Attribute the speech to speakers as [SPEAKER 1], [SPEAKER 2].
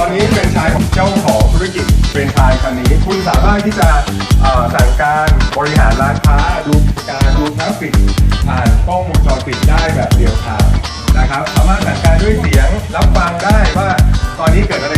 [SPEAKER 1] อนนี้เป็นชายของเจ้าของธุรกิจเป็นชายคันนี้คุณสามารถที่จะสั่งการบริหารร้านค้าดูการดูทราฟฟิกผ่านกล้องวงจรปิดได้แบบเรียลไทม์นะครับสามารถสั่งการด้วยเสียงรับฟังได้ว่าตอนนี้เกิดอะไร